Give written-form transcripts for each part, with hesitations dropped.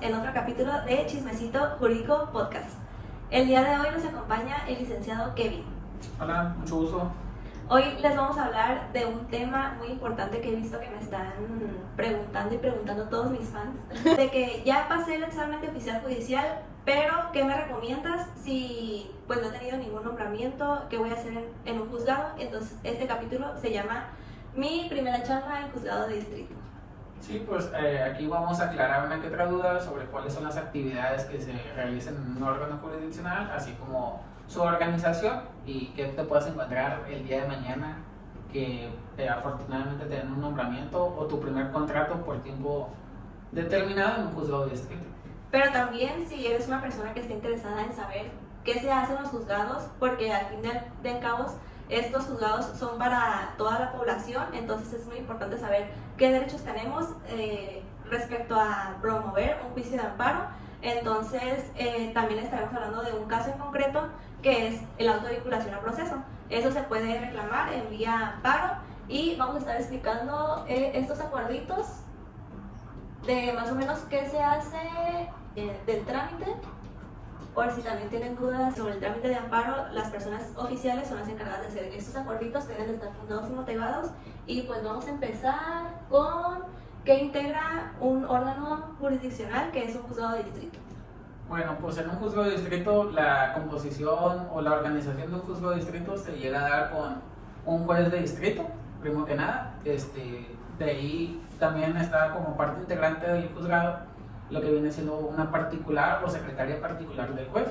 en otro capítulo de Chismecito Jurídico Podcast. El día de hoy nos acompaña el licenciado Kevin. Hola, mucho gusto. Hoy les vamos a hablar de un tema muy importante que he visto que me están preguntando todos mis fans. De que ya pasé el examen de oficial judicial, pero ¿qué me recomiendas si pues no he tenido ningún nombramiento? ¿Qué voy a hacer en un juzgado? Entonces este capítulo se llama Mi primera chamba en juzgado de distrito. Sí, pues aquí vamos a aclarar una que otra duda sobre cuáles son las actividades que se realizan en un órgano jurisdiccional, así como su organización y qué te puedes encontrar el día de mañana que afortunadamente te den un nombramiento o tu primer contrato por tiempo determinado en un juzgado de distrito. Pero también si eres una persona que esté interesada en saber qué se hace en los juzgados, porque al fin de cabo estos juzgados son para toda la población, entonces es muy importante saber qué derechos tenemos respecto a promover un juicio de amparo. Entonces también estaremos hablando de un caso en concreto que es el auto de vinculación a proceso. Eso se puede reclamar en vía amparo y vamos a estar explicando estos acuerditos de más o menos qué se hace del trámite. Por si también tienen dudas sobre el trámite de amparo, las personas oficiales son las encargadas de hacer estos acuerditos, deben de estar fundados y motivados. Y pues vamos a empezar con qué integra un órgano jurisdiccional que es un juzgado de distrito. Bueno, pues en un juzgado de distrito la composición o la organización de un juzgado de distrito se llega a dar con un juez de distrito, primero que nada. De ahí también está como parte integrante del juzgado lo que viene siendo una particular o secretaria particular del juez.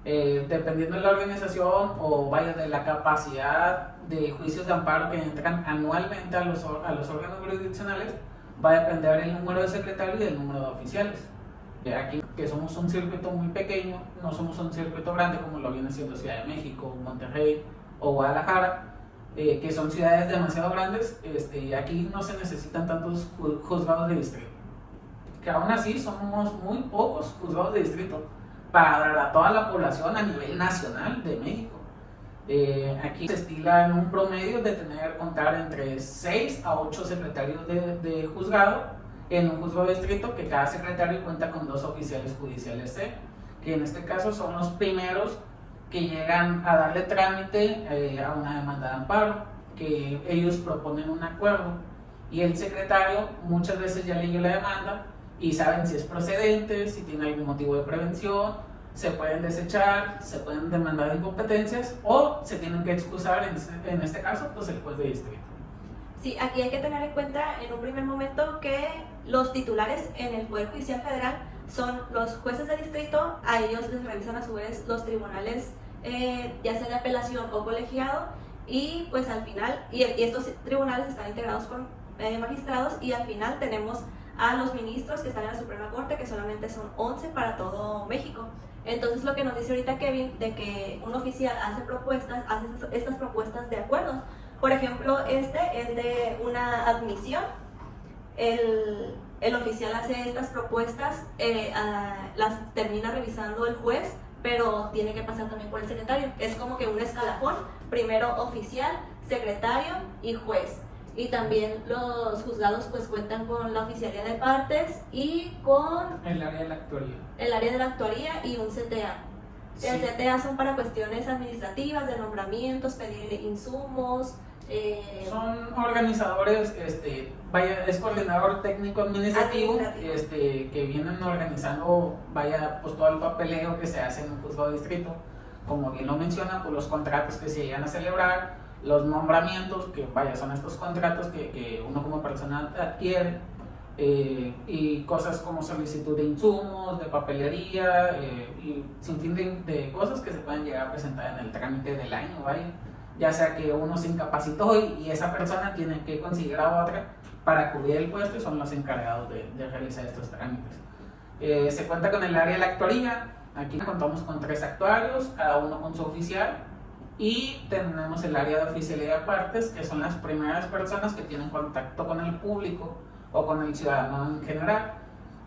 Dependiendo de la organización o vaya de la capacidad de juicios de amparo que entran anualmente a los órganos jurisdiccionales, va a depender el número de secretarios y el número de oficiales. Aquí, que somos un circuito muy pequeño, no somos un circuito grande como lo viene siendo Ciudad de México, Monterrey o Guadalajara, que son ciudades demasiado grandes, aquí no se necesitan tantos juzgados de distrito. Que aún así somos muy pocos juzgados de distrito para dar a toda la población a nivel nacional de México. Aquí se estila en un promedio de contar entre 6 a 8 secretarios de juzgado en un juzgado de distrito, que cada secretario cuenta con 2 oficiales judiciales C, que en este caso son los primeros que llegan a darle trámite a una demanda de amparo, que ellos proponen un acuerdo y el secretario muchas veces ya leyó la demanda y saben si es procedente, si tiene algún motivo de prevención, se pueden desechar, se pueden demandar incompetencias o se tienen que excusar, en este caso, pues el juez de distrito. Sí, aquí hay que tener en cuenta en un primer momento que los titulares en el Poder Judicial Federal son los jueces de distrito, a ellos les revisan a su vez los tribunales, ya sea de apelación o colegiado, y pues al final, y estos tribunales están integrados por magistrados, y al final tenemos a los ministros que están en la Suprema Corte, que solamente son 11 para todo México. Entonces lo que nos dice ahorita Kevin, de que un oficial hace estas propuestas de acuerdos. Por ejemplo, es de una admisión. El oficial hace estas propuestas, las termina revisando el juez, pero tiene que pasar también por el secretario. Es como que un escalafón, primero oficial, secretario y juez. Y también los juzgados pues cuentan con la oficialía de partes y con el área de la actuaría. El área de la actuaría y un CTA. Sí. El CTA son para cuestiones administrativas, de nombramientos, pedir insumos. Son organizadores, es coordinador técnico administrativo, que vienen organizando, pues todo el papeleo que se hace en un juzgado de distrito. Como bien lo menciona, pues los contratos que se llegan a celebrar, los nombramientos, que son estos contratos que uno como persona adquiere, y cosas como solicitud de insumos, de papelería, y sin fin de cosas que se pueden llegar a presentar en el trámite del año, ya sea que uno se incapacitó y esa persona tiene que conseguir a otra para cubrir el puesto, y son los encargados de realizar estos trámites. Se cuenta con el área de la actuaría. Aquí contamos con 3 actuarios, cada uno con su oficial. Y tenemos el área de oficialidad de partes, que son las primeras personas que tienen contacto con el público o con el ciudadano en general,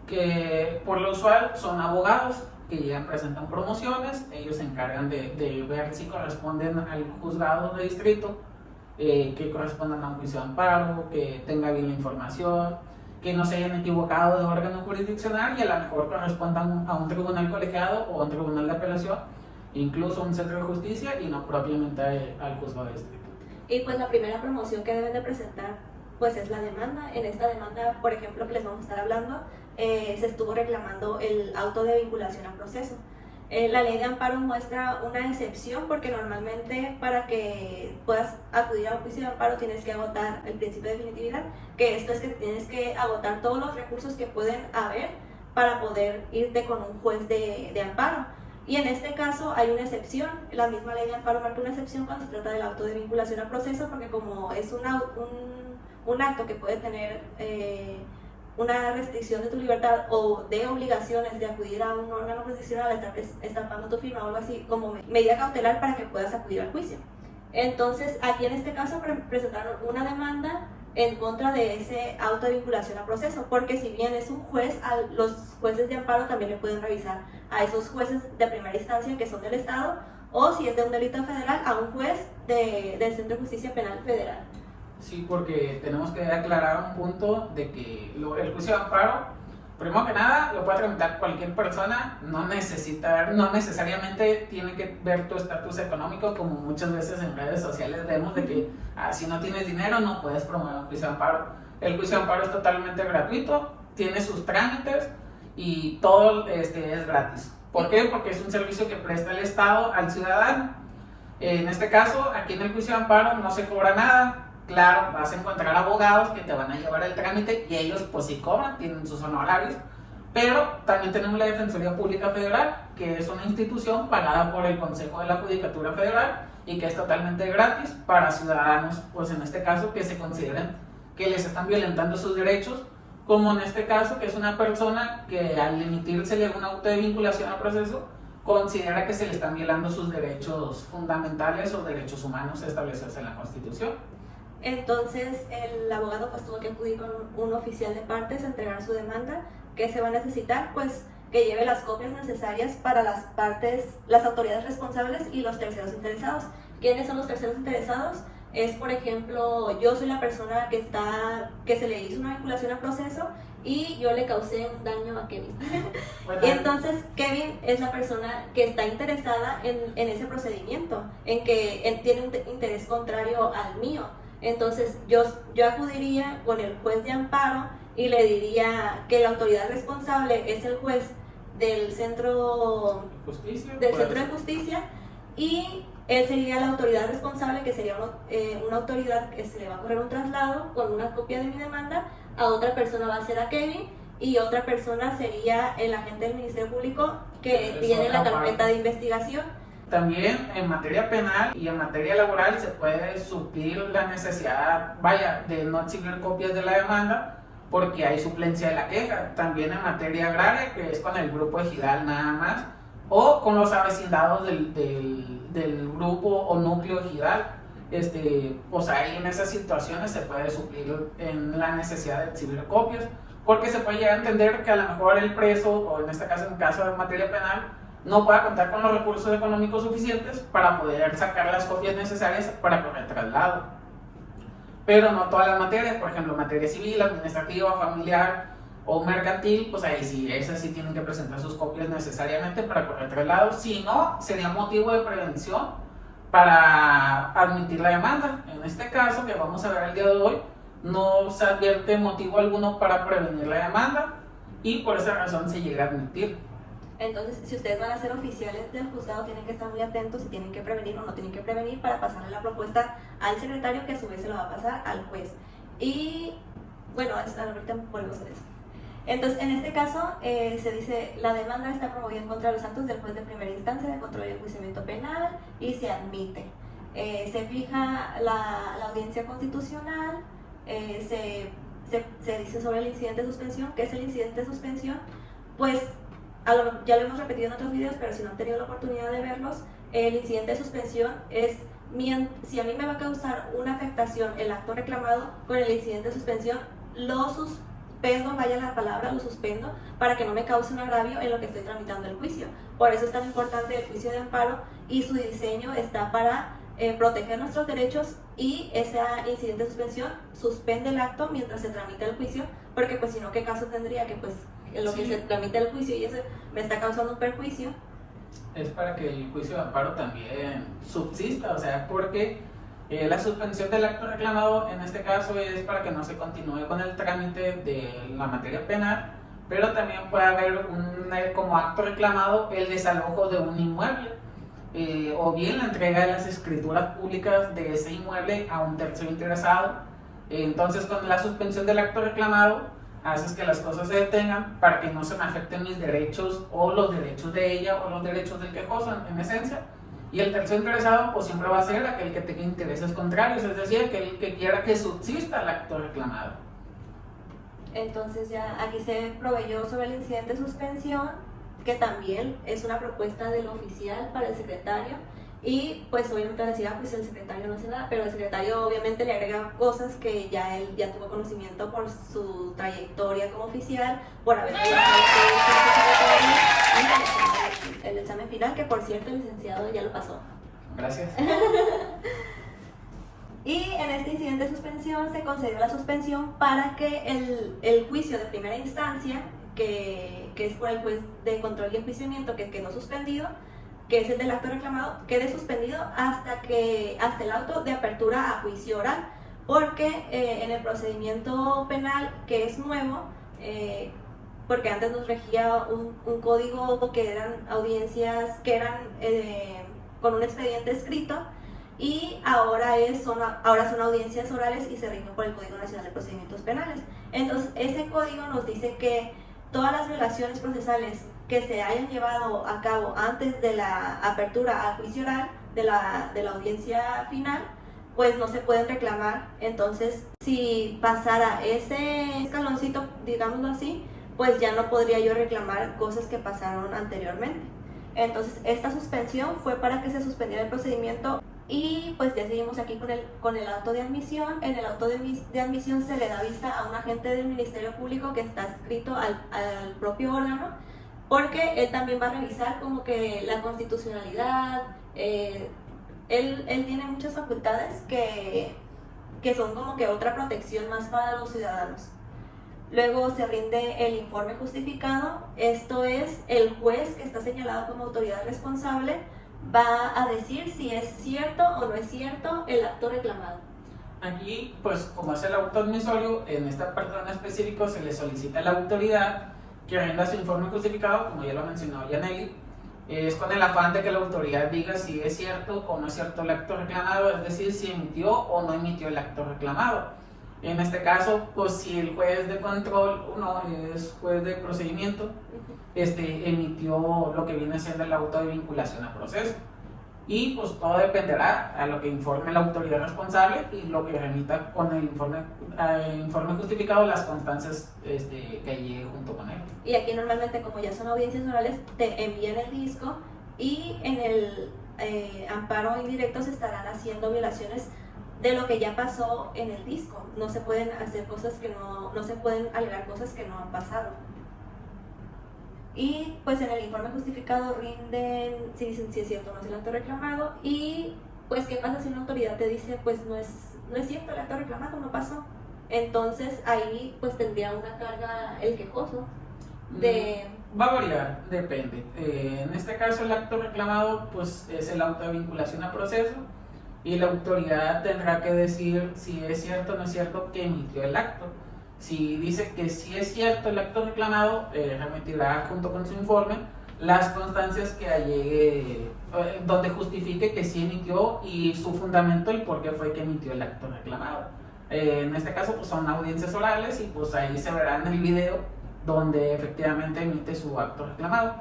que por lo usual son abogados que ya presentan promociones. Ellos se encargan de ver si corresponden al juzgado de distrito, que correspondan a un juicio de amparo, que tenga bien la información, que no se hayan equivocado de órgano jurisdiccional y a lo mejor correspondan a un tribunal colegiado o a un tribunal de apelación, incluso un centro de justicia y no propiamente al juzgado de distrito. Y pues la primera promoción que deben de presentar pues es la demanda. En esta demanda, por ejemplo, que les vamos a estar hablando, se estuvo reclamando el auto de vinculación a proceso. La ley de amparo muestra una excepción porque normalmente para que puedas acudir a un juicio de amparo tienes que agotar el principio de definitividad, que esto es que tienes que agotar todos los recursos que pueden haber para poder irte con un juez de amparo. Y en este caso hay una excepción, la misma ley de amparo marca una excepción cuando se trata del auto de vinculación a proceso, porque como es un acto que puede tener una restricción de tu libertad o de obligaciones de acudir a un órgano jurisdiccional, estar estampando tu firma o algo así, como medida cautelar para que puedas acudir al juicio. Entonces, aquí en este caso presentaron una demanda en contra de ese auto de vinculación a proceso, porque si bien es un juez, los jueces de amparo también le pueden revisar a esos jueces de primera instancia que son del Estado, o si es de un delito federal, a un juez del Centro de Justicia Penal Federal. Sí, porque tenemos que aclarar un punto de que el juicio de amparo, primero que nada, lo puede tramitar cualquier persona, no necesariamente tiene que ver tu estatus económico, como muchas veces en redes sociales vemos de que si no tienes dinero no puedes promover un juicio de amparo. El juicio de amparo es totalmente gratuito, tiene sus trámites y todo es gratis. ¿Por qué? Porque es un servicio que presta el Estado al ciudadano. En este caso, aquí en el juicio de amparo no se cobra nada. Claro, vas a encontrar abogados que te van a llevar el trámite y ellos pues sí cobran, tienen sus honorarios, pero también tenemos la Defensoría Pública Federal, que es una institución pagada por el Consejo de la Judicatura Federal y que es totalmente gratis para ciudadanos, pues en este caso que se consideren que les están violentando sus derechos, como en este caso que es una persona que al emitírsele un auto de vinculación al proceso considera que se le están violando sus derechos fundamentales o derechos humanos establecidos en la Constitución. Entonces el abogado pues tuvo que acudir con un oficial de partes a entregar su demanda. ¿Qué se va a necesitar? Pues que lleve las copias necesarias para las partes, las autoridades responsables y los terceros interesados. ¿Quiénes son los terceros interesados? Es, por ejemplo, yo soy la persona que se le hizo una vinculación al proceso y yo le causé un daño a Kevin. Y entonces Kevin es la persona que está interesada en ese procedimiento, en que tiene un interés contrario al mío. Entonces yo acudiría con el juez de amparo y le diría que la autoridad responsable es el juez del centro de justicia y él sería la autoridad responsable, que sería una autoridad que se le va a correr un traslado con una copia de mi demanda, a otra persona va a ser a Kevin y otra persona sería el agente del Ministerio Público que tiene la carpeta de investigación. También en materia penal y en materia laboral se puede suplir la necesidad, de no exhibir copias de la demanda porque hay suplencia de la queja. También en materia agraria, que es con el grupo ejidal nada más, o con los avecindados del grupo o núcleo ejidal. Pues ahí en esas situaciones se puede suplir en la necesidad de exhibir copias, porque se puede llegar a entender que a lo mejor el preso, o en este caso, en caso de materia penal, no pueda contar con los recursos económicos suficientes para poder sacar las copias necesarias para correr traslado. Pero no todas las materias, por ejemplo, materia civil, administrativa, familiar o mercantil, pues ahí sí, esas sí tienen que presentar sus copias necesariamente para correr traslado. Si no, sería motivo de prevención para admitir la demanda. En este caso, que vamos a ver el día de hoy, no se advierte motivo alguno para prevenir la demanda y por esa razón se llega a admitir. Entonces, si ustedes van a ser oficiales del juzgado, tienen que estar muy atentos si tienen que prevenir o no tienen que prevenir para pasarle la propuesta al secretario, que a su vez se lo va a pasar al juez. Y bueno, ahorita podemos hacer eso. Entonces, en este caso, se dice, la demanda está promovida en contra de los actos del juez de primera instancia de control y enjuiciamiento penal y se admite. Se fija la audiencia constitucional, se dice sobre el incidente de suspensión. ¿Qué es el incidente de suspensión? Pues ya lo hemos repetido en otros videos, pero si no han tenido la oportunidad de verlos, el incidente de suspensión es si a mí me va a causar una afectación el acto reclamado, con el incidente de suspensión lo suspendo, vaya la palabra, lo suspendo, para que no me cause un agravio en lo que estoy tramitando el juicio. Por eso es tan importante el juicio de amparo y su diseño está para proteger nuestros derechos, y ese incidente de suspensión suspende el acto mientras se tramita el juicio, porque pues si no, ¿qué caso tendría que pues en lo que se tramita el juicio y eso me está causando un perjuicio? Es para que el juicio de amparo también subsista, o sea, porque la suspensión del acto reclamado en este caso es para que no se continúe con el trámite de la materia penal, pero también puede haber como acto reclamado el desalojo de un inmueble, o bien la entrega de las escrituras públicas de ese inmueble a un tercero interesado. Entonces, con la suspensión del acto reclamado, haces que las cosas se detengan para que no se me afecten mis derechos o los derechos de ella o los derechos del quejoso en esencia. Y el tercero interesado pues siempre va a ser aquel que tenga intereses contrarios, es decir, aquel que quiera que subsista el acto reclamado. Entonces ya aquí se proveyó sobre el incidente de suspensión, que también es una propuesta del oficial para el secretario, y pues obviamente decía, pues el secretario no hace nada, pero el secretario obviamente le agrega cosas que ya él ya tuvo conocimiento por su trayectoria como oficial, por haber trabajado en el examen final, que por cierto el licenciado ya lo pasó. Gracias. Y en este incidente de suspensión se concedió la suspensión para que el juicio de primera instancia, que es por el juez de control y enjuiciamiento que quedó suspendido, que es el del acto reclamado, quede suspendido hasta el auto de apertura a juicio oral, porque en el procedimiento penal, que es nuevo, porque antes nos regía un código que eran audiencias que eran con un expediente escrito, y ahora son audiencias orales y se rigen por el Código Nacional de Procedimientos Penales. Entonces, ese código nos dice que todas las violaciones procesales que se hayan llevado a cabo antes de la apertura a juicio oral de la audiencia final, pues no se pueden reclamar. Entonces, si pasara ese escaloncito, digámoslo así, pues ya no podría yo reclamar cosas que pasaron anteriormente. Entonces, esta suspensión fue para que se suspendiera el procedimiento. Y pues ya seguimos aquí con el auto de admisión. En el auto de admisión se le da vista a un agente del Ministerio Público que está adscrito al propio órgano, porque él también va a revisar como que la constitucionalidad. Él tiene muchas facultades que son como que otra protección más para los ciudadanos. Luego se rinde el informe justificado. Esto es el juez que está señalado como autoridad responsable va a decir si es cierto o no es cierto el acto reclamado. Aquí, pues como es el auto admisorio, en esta parte en específico se le solicita a la autoridad que rinda su informe justificado, como ya lo mencionó Yaneli. Es con el afán de que la autoridad diga si es cierto o no es cierto el acto reclamado, es decir, si emitió o no emitió el acto reclamado. En este caso, pues si el juez de control, uno es juez de procedimiento, emitió lo que viene siendo el auto de vinculación a proceso. Y pues todo dependerá a lo que informe la autoridad responsable y lo que remita con el informe justificado las constancias que llegue junto con él. Y aquí normalmente, como ya son audiencias orales, te envían el disco, y en el amparo indirecto se estarán haciendo violaciones de lo que ya pasó en el disco. No se pueden hacer cosas que no se pueden alegar cosas que no han pasado. Y pues en el informe justificado rinden si dicen si es cierto o no es el acto reclamado. Y pues qué pasa si una autoridad te dice pues no es cierto el acto reclamado, no pasó. Entonces ahí pues tendría una carga el quejoso de... Va a variar, depende. En este caso el acto reclamado pues es el auto de vinculación a proceso, y la autoridad tendrá que decir si es cierto o no es cierto que emitió el acto. Si dice que sí es cierto el acto reclamado, remitirá junto con su informe las constancias que allegue, donde justifique que sí emitió y su fundamento y por qué fue que emitió el acto reclamado. En este caso pues son audiencias orales y pues ahí se verá en el video donde efectivamente emite su acto reclamado.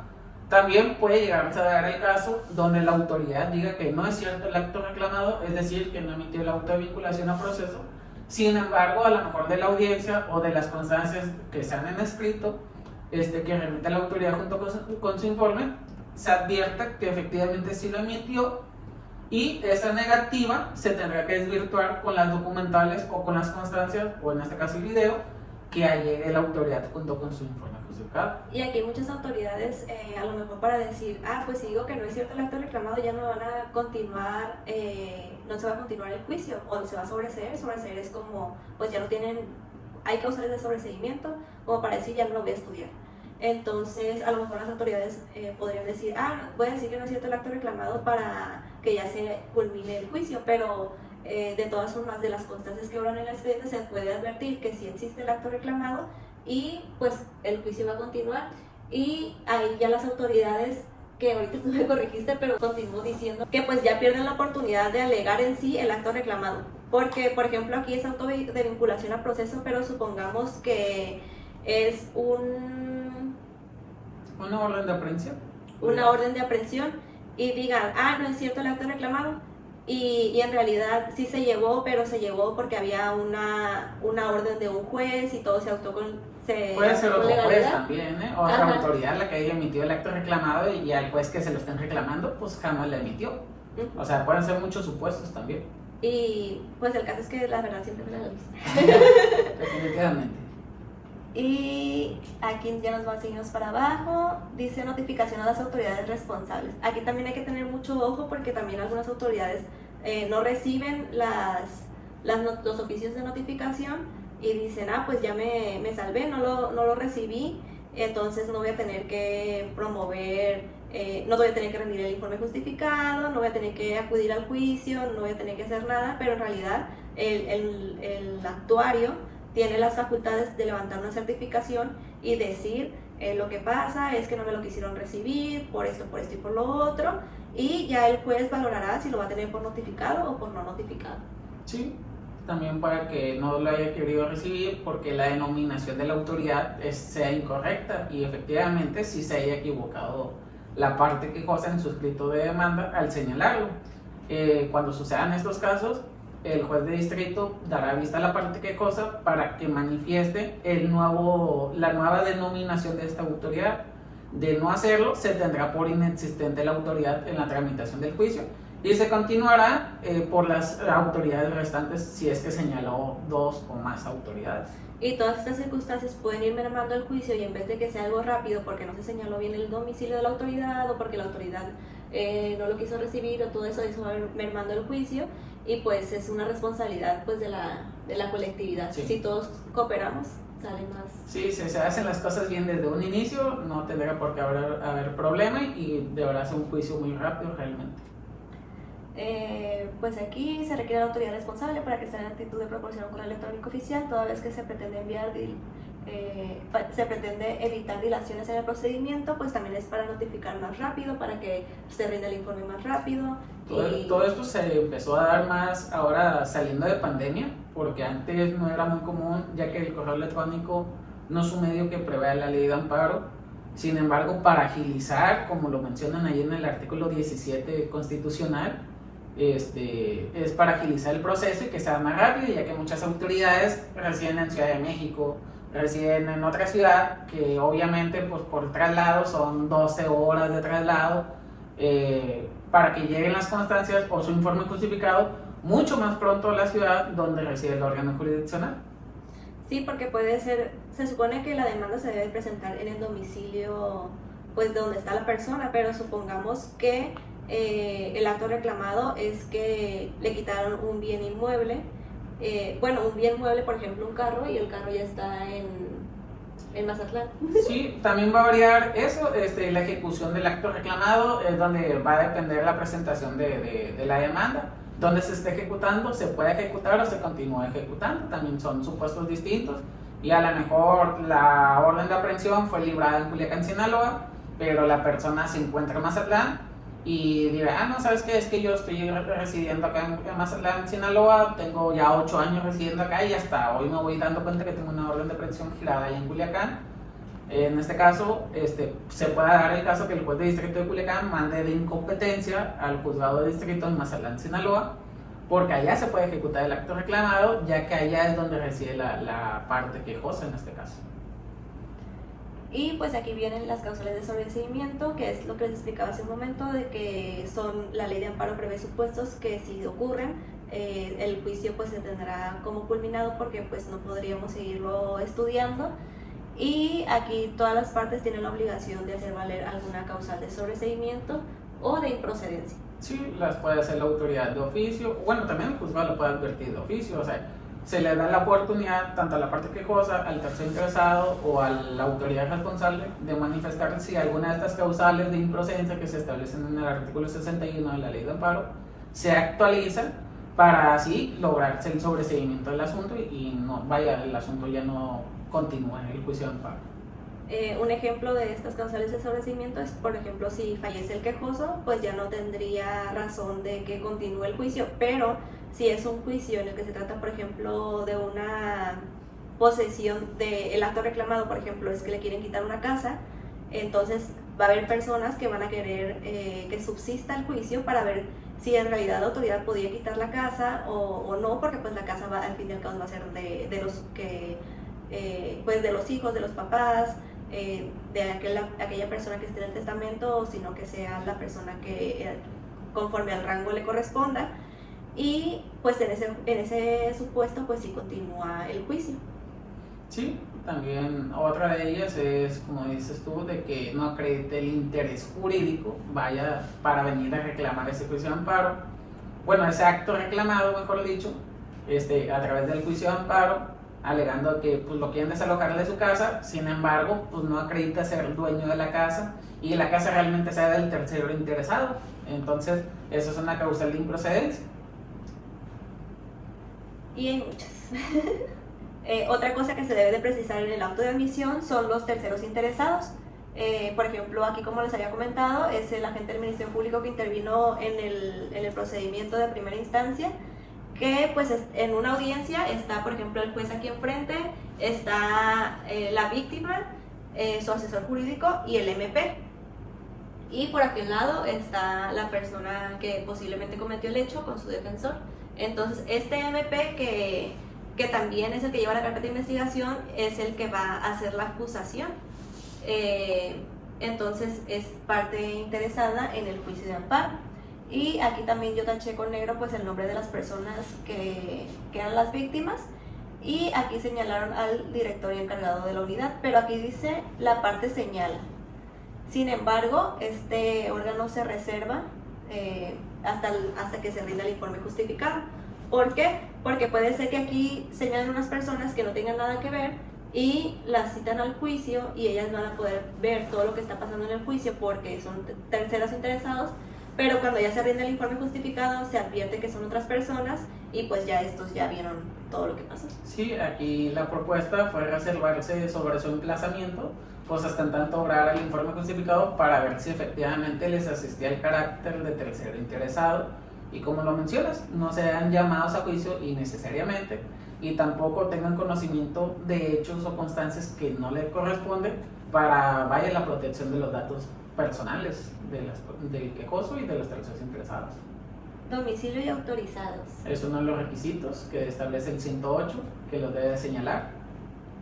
También puede llegarse a dar el caso donde la autoridad diga que no es cierto el acto reclamado, es decir, que no emitió el auto de vinculación a proceso. Sin embargo, a lo mejor de la audiencia o de las constancias que sean en escrito, que remite la autoridad junto con su informe, se advierta que efectivamente sí lo emitió, y esa negativa se tendrá que desvirtuar con las documentales o con las constancias, o en este caso el video, que allegue la autoridad junto con su informe justificado. justificado. Y aquí hay muchas autoridades, a lo mejor para decir, pues si digo que no es cierto el acto reclamado, ya no van a continuar, no se va a continuar el juicio, o se va a sobreseer. Sobreseer es como, pues ya no tienen, hay causales de sobreseimiento, como para decir, ya no lo voy a estudiar. Entonces, a lo mejor las autoridades podrían decir, voy a decir que no es cierto el acto reclamado para que ya se culmine el juicio, pero de todas formas, de las constancias que obran en el expediente se puede advertir que sí existe el acto reclamado y pues el juicio va a continuar. Y ahí ya las autoridades, que ahorita tú me corregiste, pero continúo diciendo que pues ya pierden la oportunidad de alegar en sí el acto reclamado. Porque, por ejemplo, aquí es auto de vinculación a proceso, pero supongamos que es una orden de aprehensión. Una orden de aprehensión y digan, no es cierto el acto reclamado. Y en realidad sí se llevó, pero se llevó porque había una orden de un juez y todo se puede ser otro legalidad. Juez también, otra autoridad la que haya emitido el acto reclamado y al juez que se lo estén reclamando, pues jamás la emitió. O sea, pueden ser muchos supuestos también. Y pues el caso es que la verdad siempre fue la luz. Definitivamente. Y aquí ya nos va a seguirnos para abajo, dice notificación a las autoridades responsables. Aquí también hay que tener mucho ojo porque también algunas autoridades no reciben los oficios de notificación y dicen, pues ya me salvé, no lo recibí, entonces no voy a tener que promover, no voy a tener que rendir el informe justificado, no voy a tener que acudir al juicio, no voy a tener que hacer nada, pero en realidad el actuario tiene las facultades de levantar una certificación y decir lo que pasa es que no me lo quisieron recibir por esto y por lo otro, y ya el juez valorará si lo va a tener por notificado o por no notificado. Sí, también para que no lo haya querido recibir porque la denominación de la autoridad sea incorrecta y efectivamente sí se haya equivocado la parte quejosa en su escrito de demanda al señalarlo. Cuando sucedan estos casos, el juez de distrito dará vista a la parte quejosa para que manifieste la nueva denominación de esta autoridad. De no hacerlo, se tendrá por inexistente la autoridad en la tramitación del juicio y se continuará por las autoridades restantes si es que señaló dos o más autoridades. Y todas estas circunstancias pueden ir mermando el juicio y en vez de que sea algo rápido porque no se señaló bien el domicilio de la autoridad o porque la autoridad no lo quiso recibir o todo eso va mermando el juicio. Y pues es una responsabilidad pues de la colectividad. Sí. Si todos cooperamos, sale más. Sí, si se hacen las cosas bien desde un inicio, no tendrá por qué haber problema y deberá ser un juicio muy rápido realmente. Pues aquí se requiere la autoridad responsable para que esté en actitud de proporcionar un correo electrónico oficial toda vez que se pretende se pretende evitar dilaciones en el procedimiento, pues también es para notificar más rápido, para que se rinda el informe más rápido. Todo esto se empezó a dar más ahora saliendo de pandemia, porque antes no era muy común, ya que el correo electrónico no es un medio que prevea la ley de amparo. Sin embargo, para agilizar, como lo mencionan ahí en el artículo 17 constitucional, es para agilizar el proceso y que sea más rápido, ya que muchas autoridades residen en Ciudad de México, residen en otra ciudad, que obviamente pues por traslado son 12 horas de traslado, para que lleguen las constancias o su informe justificado mucho más pronto a la ciudad donde reside el órgano jurisdiccional. Sí, porque puede ser, se supone que la demanda se debe presentar en el domicilio pues donde está la persona, pero supongamos que el acto reclamado es que le quitaron un bien inmueble, un bien mueble, por ejemplo un carro, y el carro ya está en Mazatlán. Sí, también va a variar eso, la ejecución del acto reclamado es donde va a depender la presentación de la demanda. Donde se esté ejecutando, se puede ejecutar o se continúa ejecutando, también son supuestos distintos. Y a lo mejor la orden de aprehensión fue librada en Culiacán, Sinaloa, pero la persona se encuentra en Mazatlán y dirá, no, ¿sabes qué? Es que yo estoy residiendo acá en Mazatlán, Sinaloa, tengo ya 8 años residiendo acá y hasta hoy me voy dando cuenta que tengo una orden de aprehensión girada ahí en Culiacán. En este caso, se puede dar el caso que el juez de distrito de Culiacán mande de incompetencia al juzgado de distrito en Mazatlán, Sinaloa, porque allá se puede ejecutar el acto reclamado, ya que allá es donde reside la parte quejosa en este caso. Y pues aquí vienen las causales de sobreseimiento, que es lo que les explicaba hace un momento, de que la ley de amparo prevé supuestos que si ocurren, el juicio pues se tendrá como culminado porque pues no podríamos seguirlo estudiando. Y aquí todas las partes tienen la obligación de hacer valer alguna causal de sobreseimiento o de improcedencia. Sí, las puede hacer la autoridad de oficio, bueno, también el juzgado lo puede advertir de oficio, o sea, se le da la oportunidad tanto a la parte quejosa, al tercero interesado o a la autoridad responsable de manifestar si alguna de estas causales de improcedencia que se establecen en el artículo 61 de la Ley de Amparo se actualizan para así lograrse el sobreseimiento del asunto y no vaya, el asunto ya no continúe en el juicio de amparo. Un ejemplo de estas causales de sobreseimiento es, por ejemplo, si fallece el quejoso, pues ya no tendría razón de que continúe el juicio, pero si es un juicio en el que se trata, por ejemplo, de una posesión del acto reclamado, por ejemplo, es que le quieren quitar una casa, entonces va a haber personas que van a querer que subsista el juicio para ver si en realidad la autoridad podía quitar la casa o no, porque pues la casa va, al fin y al cabo va a ser de los que pues de los hijos, de los papás, de aquella persona que esté en el testamento, sino que sea la persona que conforme al rango le corresponda. Y pues en ese supuesto pues sí continúa el juicio. Sí, también otra de ellas es, como dices tú, de que no acredite el interés jurídico, vaya para venir a reclamar ese juicio de amparo. Bueno, ese acto reclamado, mejor dicho, a través del juicio de amparo, alegando que pues, lo quieren desalojar de su casa, sin embargo, pues no acredita ser dueño de la casa y la casa realmente sea del tercero interesado. Entonces, eso es una causal de improcedencia. Y hay muchas. Otra cosa que se debe de precisar en el auto de admisión son los terceros interesados. Por ejemplo, aquí como les había comentado, es el agente del Ministerio Público que intervino en el procedimiento de primera instancia, que pues en una audiencia está, por ejemplo, el juez aquí enfrente, está la víctima, su asesor jurídico y el MP. Y por aquel lado está la persona que posiblemente cometió el hecho con su defensor. Entonces, este MP que también es el que lleva la carpeta de investigación, es el que va a hacer la acusación. Entonces, es parte interesada en el juicio de amparo. Y aquí también yo taché con negro pues el nombre de las personas que eran las víctimas. Y aquí señalaron al directorio encargado de la unidad, pero aquí dice la parte señala. Sin embargo, este órgano se reserva hasta que se rinda el informe justificado. ¿Por qué? Porque puede ser que aquí señalen unas personas que no tengan nada que ver y las citan al juicio y ellas van a poder ver todo lo que está pasando en el juicio porque son terceros interesados, pero cuando ya se rinde el informe justificado se advierte que son otras personas y pues ya estos ya vieron todo lo que pasó. Sí, aquí la propuesta fue reservarse sobre su emplazamiento, pues hasta en tanto obrar el informe justificado para ver si efectivamente les asistía el carácter de tercero interesado y como lo mencionas, no sean llamados a juicio innecesariamente y tampoco tengan conocimiento de hechos o constancias que no les corresponden para vaya la protección de los datos personales del quejoso y de los terceros interesados. Domicilio y autorizados. Es uno de los requisitos que establece el 108, que los debe señalar.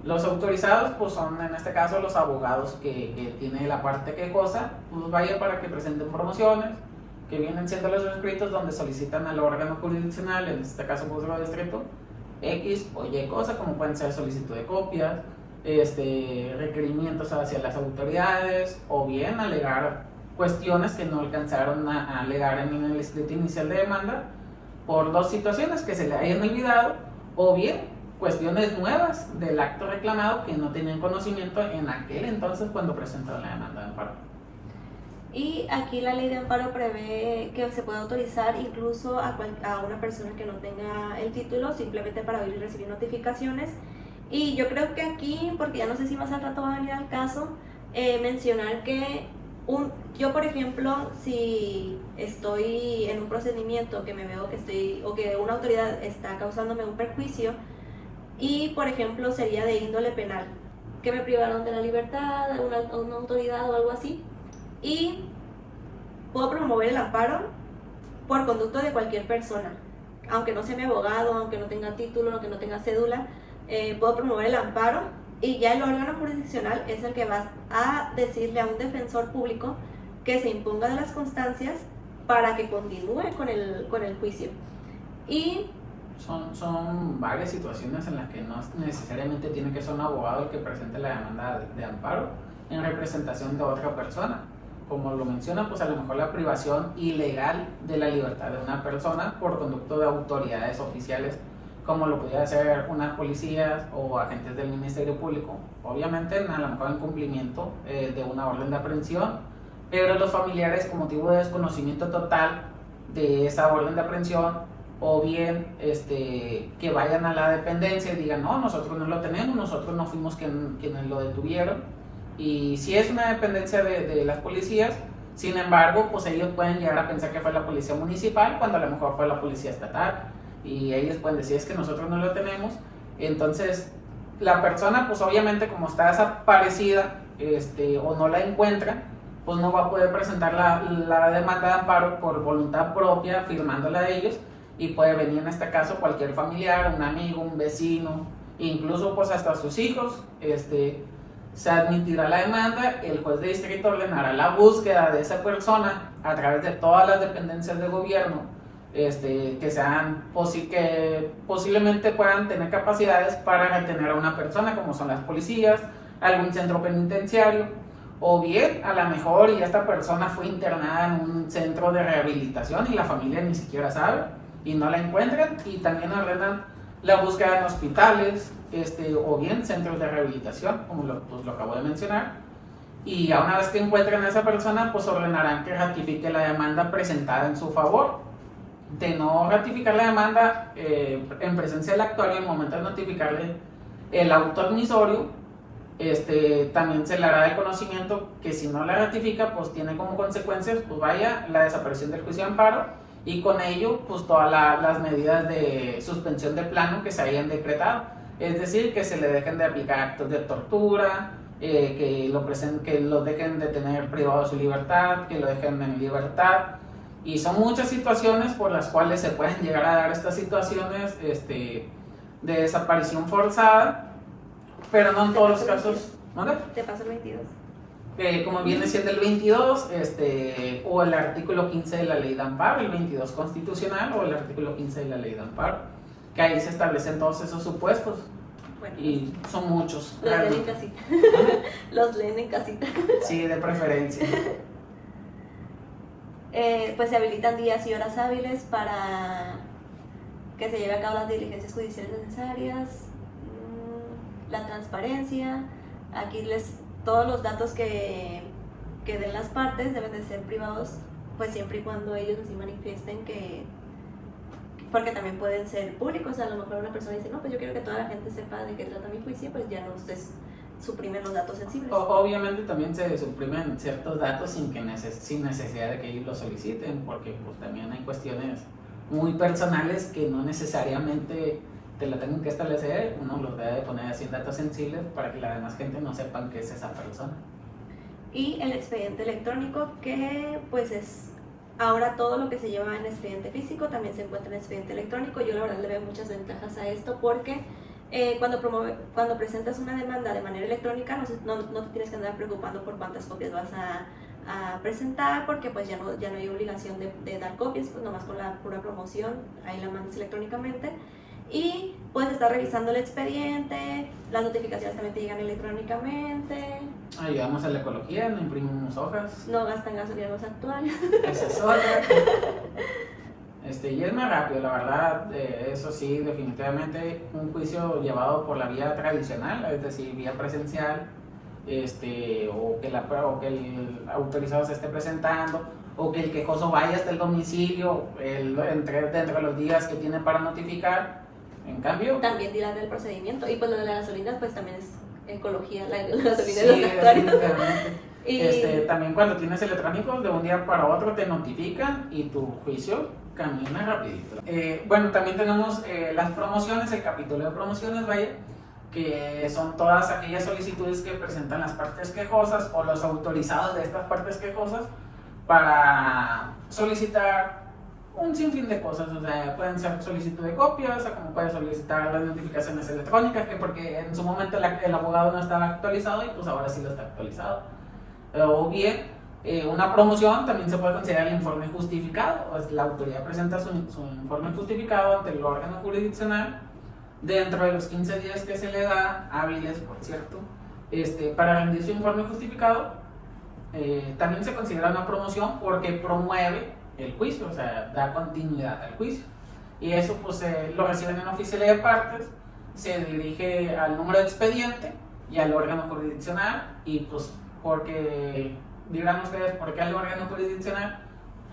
Los autorizados pues son en este caso los abogados que tiene la parte quejosa, pues vaya para que presenten promociones, que vienen siendo los escritos donde solicitan al órgano jurisdiccional, en este caso juzgado de distrito, X o Y cosa, como pueden ser solicitud de copias, requerimientos hacia las autoridades o bien alegar cuestiones que no alcanzaron a alegar en el escrito inicial de demanda por dos situaciones que se le hayan olvidado o bien cuestiones nuevas del acto reclamado que no tenían conocimiento en aquel entonces cuando presentaron la demanda de amparo. Y aquí la ley de amparo prevé que se puede autorizar incluso a una persona que no tenga el título simplemente para oír y recibir notificaciones. Y yo creo que aquí, porque ya no sé si más al rato va a venir al caso, mencionar que yo, por ejemplo, si estoy en un procedimiento que me veo que estoy, o que una autoridad está causándome un perjuicio, y por ejemplo sería de índole penal, que me privaron de la libertad, una autoridad o algo así, y puedo promover el amparo por conducto de cualquier persona, aunque no sea mi abogado, aunque no tenga título, aunque no tenga cédula, puedo promover el amparo y ya el órgano jurisdiccional es el que va a decirle a un defensor público que se imponga de las constancias para que continúe con el juicio. Y son varias situaciones en las que no necesariamente tiene que ser un abogado el que presente la demanda de amparo en representación de otra persona. Como lo menciona, pues a lo mejor la privación ilegal de la libertad de una persona por conducto de autoridades oficiales, como lo podría hacer unas policías o agentes del Ministerio Público, obviamente a lo mejor en cumplimiento de una orden de aprehensión, pero los familiares con motivo de desconocimiento total de esa orden de aprehensión, o bien que vayan a la dependencia y digan, no, nosotros no lo tenemos, nosotros no fuimos quienes lo detuvieron. Y si es una dependencia de las policías, sin embargo, pues ellos pueden llegar a pensar que fue la policía municipal cuando a lo mejor fue la policía estatal, y ellos pueden decir, es que nosotros no lo tenemos. Entonces la persona, pues obviamente como está desaparecida o no la encuentra, pues no va a poder presentar la demanda de amparo por voluntad propia, firmándola a ellos, y puede venir en este caso cualquier familiar, un amigo, un vecino, incluso pues hasta sus hijos. Se admitirá la demanda, el juez de distrito ordenará la búsqueda de esa persona a través de todas las dependencias de gobierno que posiblemente puedan tener capacidades para retener a una persona, como son las policías, algún centro penitenciario, o bien a lo mejor y esta persona fue internada en un centro de rehabilitación y la familia ni siquiera sabe y no la encuentran, y también ordenan la búsqueda en hospitales, o bien centros de rehabilitación, como lo acabo de mencionar, y a una vez que encuentren a esa persona, pues ordenarán que ratifique la demanda presentada en su favor. De no ratificar la demanda en presencia del actuario, en el momento de notificarle el auto admisorio, también se le hará de conocimiento que si no la ratifica, pues tiene como consecuencias, pues vaya, la desaparición del juicio de amparo, y con ello, pues todas las medidas de suspensión de plano que se hayan decretado. Es decir, que se le dejen de aplicar actos de tortura, que lo dejen de tener privado de su libertad, que lo dejen en libertad. Y son muchas situaciones por las cuales se pueden llegar a dar estas situaciones de desaparición forzada, pero no en todos los casos. ¿Dónde? Te paso el 22. Como viene siendo el 22, o el artículo 15 de la ley de amparo, el 22 constitucional, o el artículo 15 de la ley de amparo, que ahí se establecen todos esos supuestos. Bueno, y son muchos. Los leen en casita. Los leen en casita. Sí, de preferencia. Pues se habilitan días y horas hábiles para que se lleve a cabo las diligencias judiciales necesarias, la transparencia. Aquí todos los datos que den las partes deben de ser privados, pues siempre y cuando ellos así manifiesten porque también pueden ser públicos. A lo mejor una persona dice, no, pues yo quiero que toda la gente sepa de qué trata mi juicio, pues ya no se suprimen los datos sensibles. Obviamente también se suprimen ciertos datos sin necesidad de que ellos lo soliciten, porque pues también hay cuestiones muy personales que no necesariamente te lo tengan que establecer. Uno los debe poner así en datos sensibles para que la demás gente no sepan qué es esa persona. Y el expediente electrónico, que pues es ahora todo lo que se lleva en expediente físico también se encuentra en expediente electrónico. Yo la verdad le veo muchas ventajas a esto, porque cuando presentas una demanda de manera electrónica no te tienes que andar preocupando por cuántas copias vas a presentar, porque pues ya no hay obligación de dar copias, pues nomás con la pura promoción ahí la mandas electrónicamente. Y puedes estar revisando el expediente, las notificaciones también te llegan electrónicamente. Ayudamos a la ecología, no imprimimos hojas. No gastan gasolina los actuales. Esa es otra. Y es más rápido, la verdad. Eso sí, definitivamente un juicio llevado por la vía tradicional, es decir, vía presencial, o que el autorizado se esté presentando, o que el quejoso vaya hasta el domicilio dentro de los días que tiene para notificar. En cambio, también dilata el procedimiento. Y pues lo de la gasolina, pues también es ecología, la gasolina de los actuarios. También cuando tienes electrónicos, de un día para otro te notifican y tu juicio camina rapidito. Bueno, también tenemos las promociones, el capítulo de promociones, vaya, que son todas aquellas solicitudes que presentan las partes quejosas o los autorizados de estas partes quejosas para solicitar un sinfín de cosas. O sea, pueden ser solicitud de copias, o como puede solicitar las notificaciones electrónicas, que porque en su momento el abogado no estaba actualizado y pues ahora sí lo está actualizado. O bien Una promoción también se puede considerar el informe justificado. Pues la autoridad presenta su informe justificado ante el órgano jurisdiccional dentro de los 15 días que se le da, hábiles por cierto, para rendir su informe justificado. También se considera una promoción porque promueve el juicio, o sea, da continuidad al juicio. Y eso pues lo reciben en oficialía de partes, se dirige al número de expediente y al órgano jurisdiccional. Y pues porque dirán ustedes por qué al órgano jurisdiccional.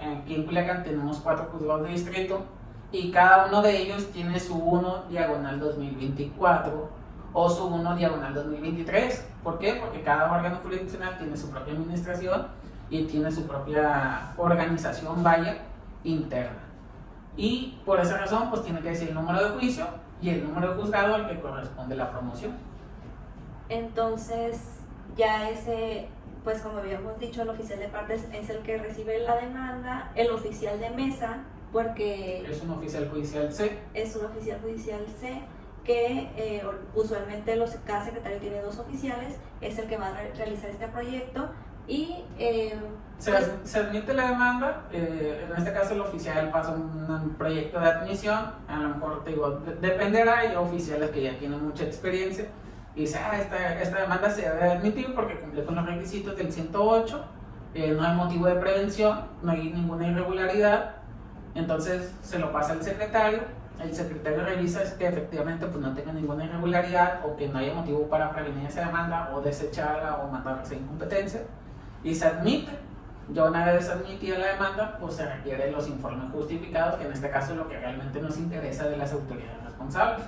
Aquí en Culiacán tenemos 4 juzgados de distrito y cada uno de ellos tiene su 1/2024 o su 1/2023. ¿Por qué? Porque cada órgano jurisdiccional tiene su propia administración y tiene su propia organización, vaya, interna. Y por esa razón pues tiene que decir el número de juicio y el número de juzgado al que corresponde la promoción. Entonces ya ese, pues como habíamos dicho, el oficial de partes es el que recibe la demanda, el oficial de mesa, porque es un oficial judicial C. Es un oficial judicial C que usualmente cada secretario tiene 2 oficiales, es el que va a realizar este proyecto y se admite la demanda. En este caso el oficial pasa un proyecto de admisión. A lo mejor te digo, dependerá, hay oficiales que ya tienen mucha experiencia y dice, esta demanda se debe admitir porque cumple con los requisitos del 108, no hay motivo de prevención, no hay ninguna irregularidad. Entonces se lo pasa al secretario, el secretario revisa que efectivamente pues, no tenga ninguna irregularidad o que no haya motivo para prevenir esa demanda o desecharla o mandarla a incompetencia, y se admite. Ya una vez admitida la demanda, pues se requieren los informes justificados, que en este caso es lo que realmente nos interesa de las autoridades responsables.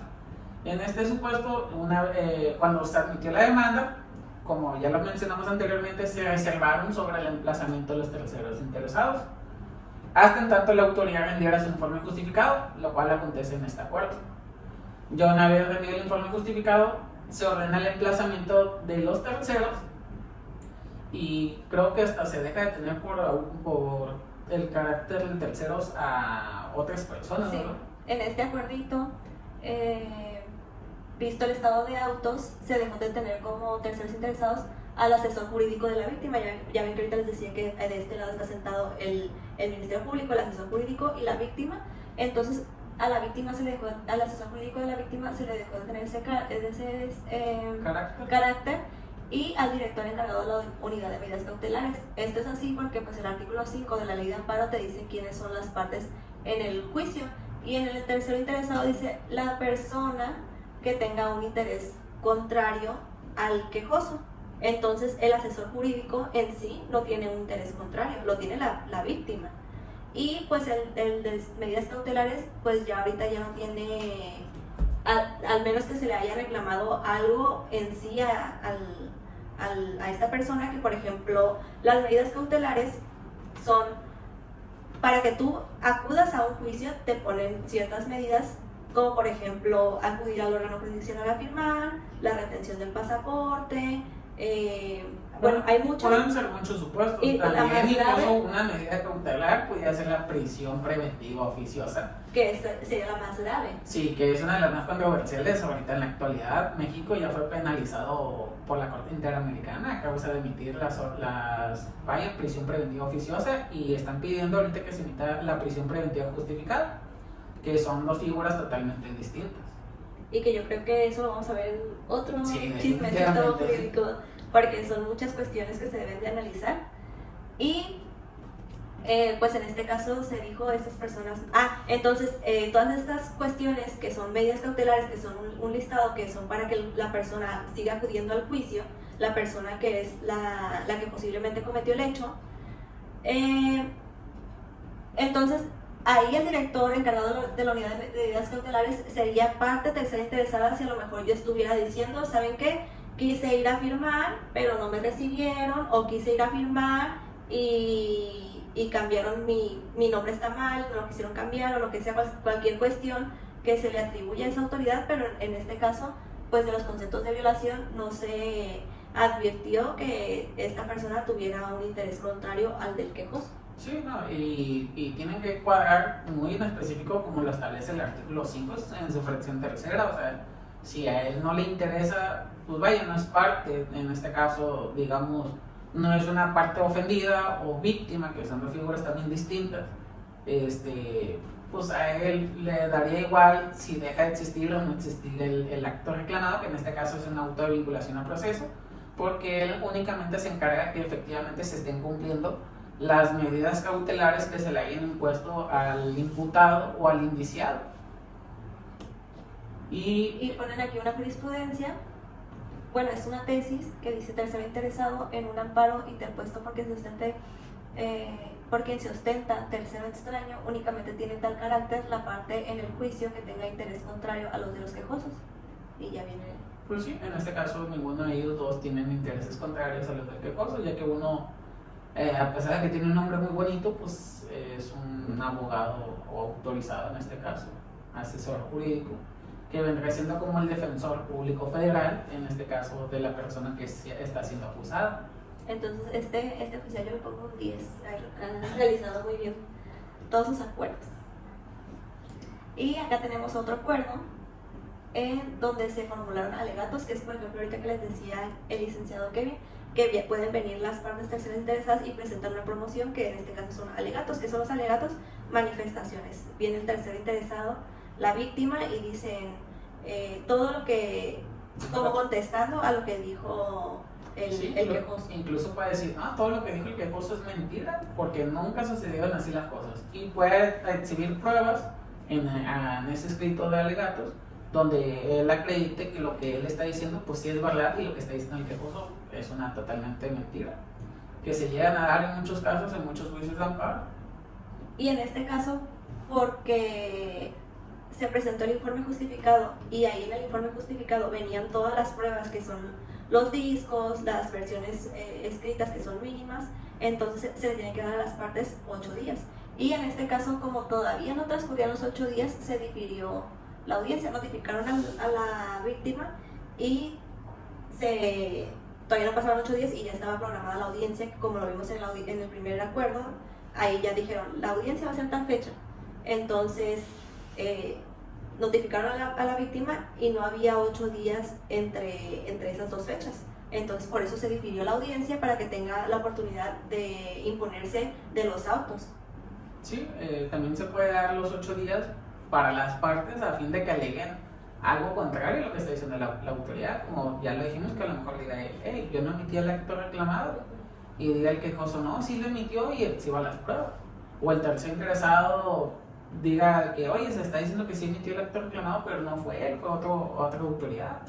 En este supuesto, cuando se admitió la demanda, como ya lo mencionamos anteriormente, se reservaron sobre el emplazamiento de los terceros interesados, hasta en tanto la autoridad rendiera su informe justificado, lo cual acontece en este acuerdo. Ya una vez rendido el informe justificado, se ordena el emplazamiento de los terceros y creo que hasta se deja de tener por el carácter de terceros a otras personas, sí, ¿no? En este acuerdito, visto el estado de autos, se dejó de tener como terceros interesados al asesor jurídico de la víctima. Ya ven que ahorita les decía que de este lado está sentado el Ministerio Público, el asesor jurídico y la víctima. Entonces a la víctima al asesor jurídico de la víctima se le dejó de tener ese carácter, y al director encargado de la unidad de medidas cautelares. Esto es así porque pues el artículo 5 de la ley de amparo te dice quiénes son las partes en el juicio, y en el tercero interesado dice la persona que tenga un interés contrario al quejoso. Entonces el asesor jurídico en sí no tiene un interés contrario, lo tiene la víctima. Y pues el de medidas cautelares pues ya ahorita ya no tiene, al menos que se le haya reclamado algo en sí a esta persona, que por ejemplo las medidas cautelares son para que tú acudas a un juicio, te ponen ciertas medidas, como por ejemplo acudir al órgano jurisdiccional a firmar, la retención del pasaporte, bueno, hay muchos. Pueden ser muchos supuestos. Y también incluso una medida cautelar podría ser la prisión preventiva oficiosa, que sería la más grave. Sí, que es una de las más controversiales ahorita en la actualidad. México ya fue penalizado por la Corte Interamericana a causa de emitir prisión preventiva oficiosa, y están pidiendo ahorita que se emita la prisión preventiva justificada, que son 2 figuras totalmente distintas. Y que yo creo que eso lo vamos a ver en otro chismecito jurídico, porque son muchas cuestiones que se deben de analizar. Y pues en este caso se dijo estas personas, entonces todas estas cuestiones que son medidas cautelares, que son un listado, que son para que la persona siga acudiendo al juicio, la persona que es la que posiblemente cometió el hecho, entonces ahí el director encargado de la unidad de medidas cautelares sería parte tercera interesada. Si a lo mejor yo estuviera diciendo, ¿saben qué? Quise ir a firmar, pero no me recibieron, o quise ir a firmar y cambiaron mi nombre, está mal, no lo quisieron cambiar, o lo que sea, cualquier cuestión que se le atribuya a esa autoridad, pero en este caso, pues de los conceptos de violación no se advirtió que esta persona tuviera un interés contrario al del quejoso. Sí, no, y tienen que cuadrar muy en específico como lo establece el artículo 5 en su fracción tercera. O sea, si a él no le interesa, pues vaya, no es parte, en este caso, digamos, no es una parte ofendida o víctima, que son dos figuras también distintas, pues a él le daría igual si deja de existir o no existir el acto reclamado, que en este caso es un auto de vinculación a proceso, porque él únicamente se encarga de que efectivamente se estén cumpliendo las medidas cautelares que se le hayan impuesto al imputado o al indiciado. Y ponen aquí una jurisprudencia, bueno, es una tesis que dice: tercero interesado en un amparo interpuesto por quien se ostenta tercero extraño, únicamente tiene tal carácter la parte en el juicio que tenga interés contrario a los de los quejosos. Y ya viene. Pues sí, en este caso ninguno de ellos dos tienen intereses contrarios a los del quejoso, ya que uno, a pesar de que tiene un nombre muy bonito, pues es un abogado o autorizado en este caso, asesor jurídico, que vendría siendo como el defensor público federal, en este caso de la persona que está siendo acusada. Entonces, este oficial yo le pongo un 10, ha realizado muy bien todos sus acuerdos. Y acá tenemos otro acuerdo en donde se formularon alegatos, que es por ejemplo ahorita que les decía el licenciado Kevin, que pueden venir las partes terceras interesadas y presentar una promoción, que en este caso son alegatos. ¿Qué son los alegatos? Manifestaciones. Viene el tercero interesado, la víctima, y dicen todo lo que, como contestando a lo que dijo el quejoso. Incluso puede decir, todo lo que dijo el quejoso es mentira, porque nunca sucedieron así las cosas. Y puede exhibir pruebas en ese escrito de alegatos, donde él acredite que lo que él está diciendo pues sí es verdad, y lo que está diciendo el quejoso es una totalmente mentira, que se llegan a dar en muchos casos, en muchos juicios de amparo. Y en este caso, porque se presentó el informe justificado, y ahí en el informe justificado venían todas las pruebas, que son los discos, las versiones escritas, que son mínimas, entonces se le tiene que dar a las partes 8 días. Y en este caso, como todavía no transcurrían los 8 días, se difirió la audiencia, notificaron a la víctima y todavía no pasaron 8 días y ya estaba programada la audiencia, como lo vimos en el primer acuerdo. Ahí ya dijeron, la audiencia va a ser tan fecha. Entonces notificaron a la víctima y no había 8 días entre esas dos fechas. Entonces por eso se difirió la audiencia, para que tenga la oportunidad de imponerse de los autos. Sí, también se puede dar los 8 días para las partes a fin de que aleguen algo contrario a lo que está diciendo la autoridad, como ya lo dijimos, que a lo mejor diga él, yo no emití el acto reclamado, y diga el quejoso, no, sí lo emitió, y exhiba las pruebas. O el tercer interesado diga que, oye, se está diciendo que sí emitió el acto reclamado, pero no fue él, fue otra autoridad.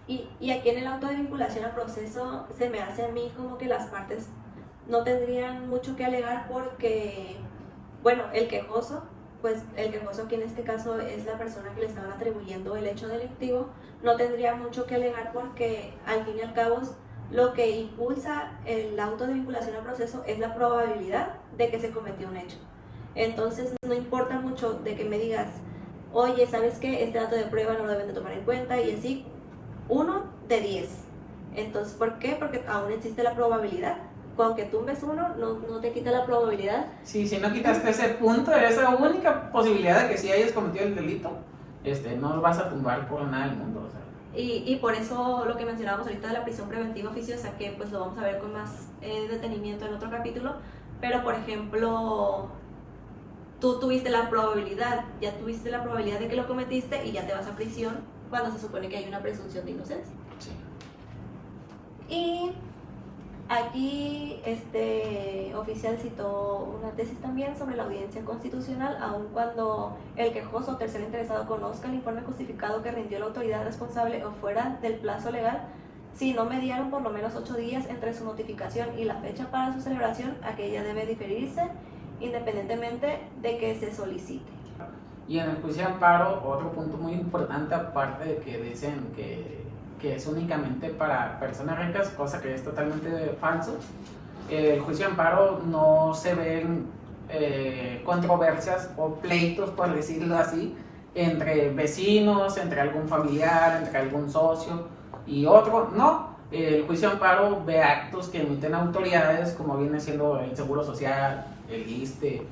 Y aquí en el auto de vinculación a proceso se me hace a mí como que las partes no tendrían mucho que alegar, porque, bueno, el quejoso que en este caso es la persona que le estaban atribuyendo el hecho delictivo, no tendría mucho que alegar, porque al fin y al cabo lo que impulsa el auto de vinculación a proceso es la probabilidad de que se cometió un hecho. Entonces no importa mucho de que me digas, oye, ¿sabes qué? Este dato de prueba no lo deben de tomar en cuenta, y así, 1 de 10. Entonces, ¿por qué? Porque aún existe la probabilidad. Con que tumbes uno, no te quita la probabilidad. Sí, si no quitaste ese punto, esa única posibilidad de que sí hayas cometido el delito, no lo vas a tumbar por nada del mundo. O sea. Y por eso lo que mencionábamos ahorita de la prisión preventiva oficiosa, que pues lo vamos a ver con más detenimiento en otro capítulo, pero por ejemplo, tú tuviste la probabilidad de que lo cometiste, y ya te vas a prisión cuando se supone que hay una presunción de inocencia. Sí. Y aquí este oficial citó una tesis también sobre la audiencia constitucional, aun cuando el quejoso o tercer interesado conozca el informe justificado que rindió la autoridad responsable o fuera del plazo legal, si no mediaron por lo menos 8 días entre su notificación y la fecha para su celebración, aquella debe diferirse independientemente de que se solicite. Y en el juicio de amparo, otro punto muy importante, aparte de que dicen que es únicamente para personas ricas, cosa que es totalmente falso. El juicio de amparo no se ven controversias o pleitos, por decirlo así, entre vecinos, entre algún familiar, entre algún socio y otro. No, el juicio de amparo ve actos que emiten autoridades, como viene siendo el Seguro Social, el ISSSTE,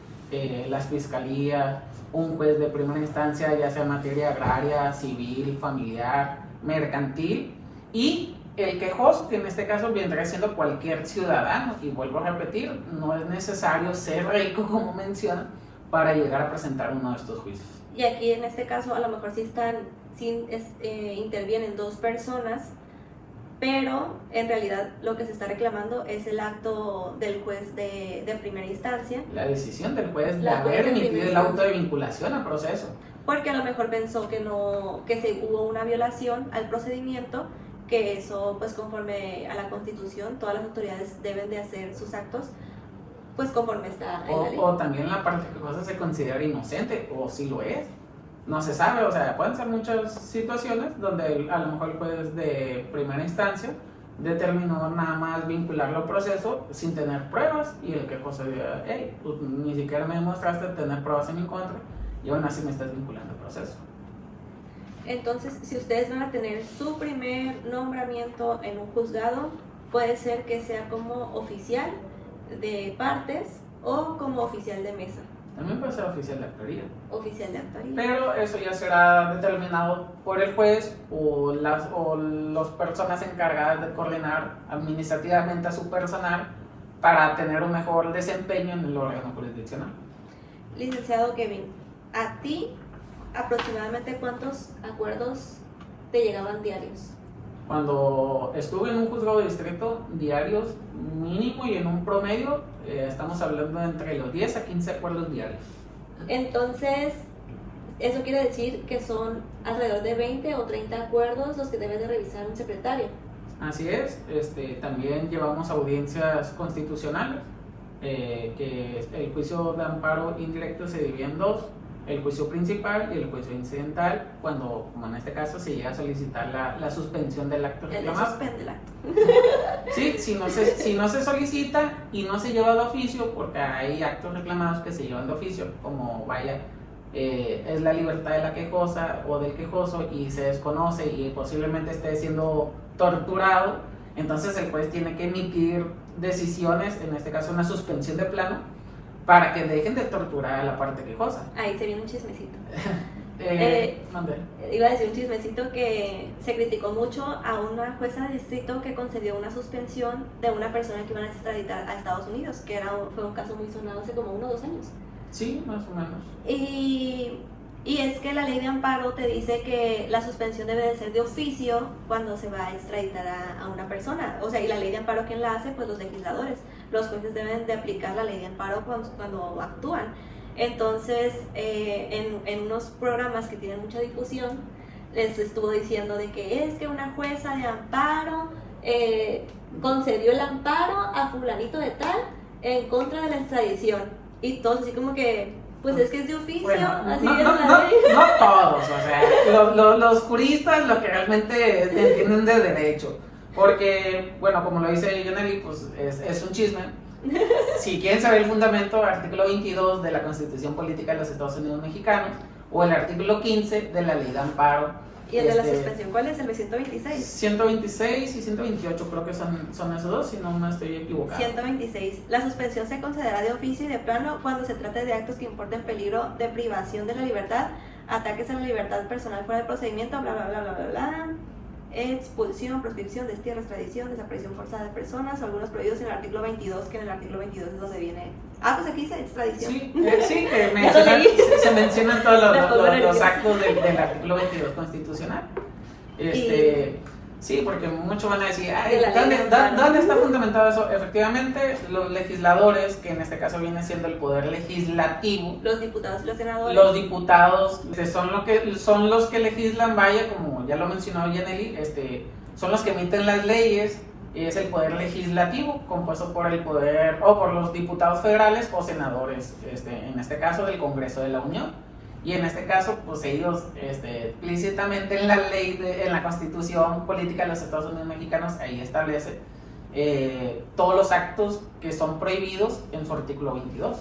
las fiscalías, un juez de primera instancia, ya sea en materia agraria, civil, familiar, mercantil, y el quejoso, que en este caso vendrá siendo cualquier ciudadano, y vuelvo a repetir, no es necesario ser rico, como menciona, para llegar a presentar uno de estos juicios. Y aquí en este caso a lo mejor intervienen dos personas, pero en realidad lo que se está reclamando es el acto del juez de primera instancia. La decisión del juez de haber emitido el auto de vinculación al proceso. Porque a lo mejor pensó que hubo una violación al procedimiento, que eso, pues conforme a la Constitución, todas las autoridades deben de hacer sus actos, pues conforme está en la ley. O también la parte que cosa se considera inocente, o si lo es. No se sabe, o sea, pueden ser muchas situaciones donde a lo mejor el juez de primera instancia determinó nada más vincularlo al proceso sin tener pruebas, y el quejoso diga, hey, pues ni siquiera me demostraste tener pruebas en mi contra y aún así me estás vinculando al proceso. Entonces, si ustedes van a tener su primer nombramiento en un juzgado, puede ser que sea como oficial de partes o como oficial de mesa. También puede ser oficial de actoría. Oficial de actoría. Pero eso ya será determinado por el juez o las personas encargadas de coordinar administrativamente a su personal para tener un mejor desempeño en el órgano jurisdiccional. Licenciado Kevin, ¿a ti aproximadamente cuántos acuerdos te llegaban diarios? Cuando estuve en un juzgado de distrito, diarios mínimo y en un promedio, estamos hablando de entre los 10 a 15 acuerdos diarios. Entonces, eso quiere decir que son alrededor de 20 o 30 acuerdos los que debe de revisar un secretario. Así es, también llevamos audiencias constitucionales, que el juicio de amparo indirecto se divide en dos: el juicio principal y el juicio incidental, cuando, como en este caso, se llega a solicitar la suspensión del acto reclamado. Suspende el acto. Sí, si no se solicita y no se lleva de oficio, porque hay actos reclamados que se llevan de oficio, como es la libertad de la quejosa o del quejoso y se desconoce y posiblemente esté siendo torturado, entonces el juez tiene que emitir decisiones, en este caso una suspensión de plano, para que dejen de torturar a la parte quejosa. Ahí se viene un chismecito. ¿Dónde? Iba a decir un chismecito que se criticó mucho a una jueza de distrito que concedió una suspensión de una persona que iban a extraditar a Estados Unidos, que fue un caso muy sonado hace como 1 o 2 años. Sí, más o menos. Y es que la ley de amparo te dice que la suspensión debe de ser de oficio cuando se va a extraditar a una persona. O sea, y la ley de amparo, ¿quién la hace? Pues los legisladores. Los jueces deben de aplicar la ley de amparo cuando actúan. Entonces, en unos programas que tienen mucha difusión, les estuvo diciendo de que es que una jueza de amparo concedió el amparo a fulanito de tal en contra de la extradición. Y todos así como que, pues es que es de oficio, bueno, así no, es no, la ley. No todos, o sea, los juristas lo que realmente entienden de derecho. Porque, bueno, como lo dice Yaneli, pues es un chisme. Si quieren saber el fundamento, artículo 22 de la Constitución Política de los Estados Unidos Mexicanos o el artículo 15 de la Ley de Amparo. ¿Y el de la suspensión cuál es? ¿El de 126? 126 y 128 creo que son esos dos, si no me estoy equivocado. 126. La suspensión se concederá de oficio y de plano cuando se trate de actos que importen peligro de privación de la libertad, ataques a la libertad personal fuera del procedimiento, bla, bla, bla, bla, bla, bla. Expulsión, proscripción, destierro, extradición, desaparición forzada de personas, algunos prohibidos en el artículo 22, que en el artículo 22 es donde viene. Pues aquí dice extradición. Sí, que se mencionan todos los actos del artículo 22 constitucional. Sí, porque muchos van a decir, ¿dónde está fundamentado eso? Efectivamente, los legisladores, que en este caso viene siendo el poder legislativo, los diputados y los senadores. Los diputados son los que legislan, vaya, como ya lo mencionó Yaneli, son los que emiten las leyes, y es el poder legislativo, compuesto por el poder, o por los diputados federales o senadores, en este caso del Congreso de la Unión. Y en este caso, pues ellos explícitamente en la ley, en la Constitución Política de los Estados Unidos Mexicanos, ahí establece todos los actos que son prohibidos en su artículo 22.